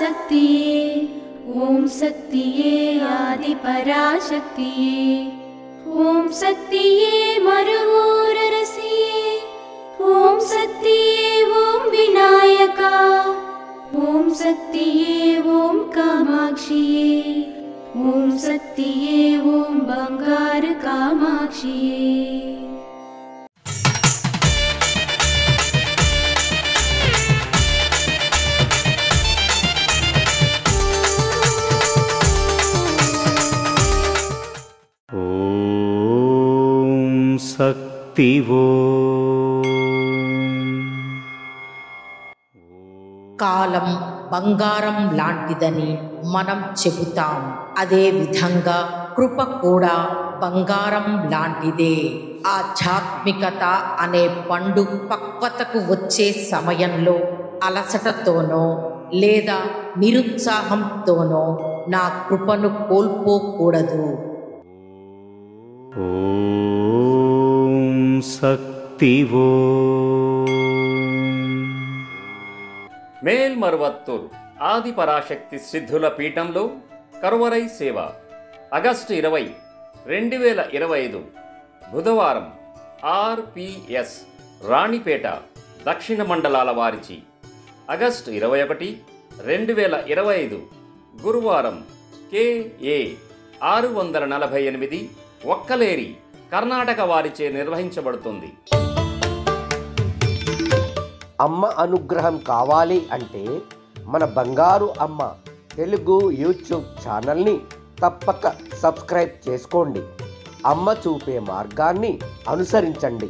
पराशक्तिये ॐ शक्तिये आदिपराशक्तिये ॐ शक्तिये मरुवोररसिये ॐ शक्तिये ॐ विनायका ॐ शक्तिये ॐ कामाक्षिये ॐ शक्तिये ॐ बंगार कामाक्षिये। శక్తివో కాలం బంగారం లాంటిదని మనం చెబుతాం. అదే విధంగా కృప కూడా బంగారం లాంటిదే. ఆధ్యాత్మికత అనే పండు పక్వతకు వచ్చే సమయంలో అలసటతోనో లేదా నిరుత్సాహంతోనో నా కృపను కోల్పోకూడదు. శక్తివో మేల్మరువత్తూరు ఆదిపరాశక్తి సిద్ధుల పీఠంలో కరువరై సేవ ఆగస్టు 20, 2025 బుధవారం ఆర్పిఎస్ రాణిపేట దక్షిణ మండలాల వారిచి. ఆగస్టు 21, 2025 గురువారం KA 648 ఒక్కలేరి కర్ణాటక వారిచే నిర్వహించబడుతుంది. అమ్మ అనుగ్రహం కావాలి అంటే మన బంగారు అమ్మ తెలుగు యూట్యూబ్ ఛానల్ని తప్పక సబ్స్క్రైబ్ చేసుకోండి. అమ్మ చూపే మార్గాన్ని అనుసరించండి.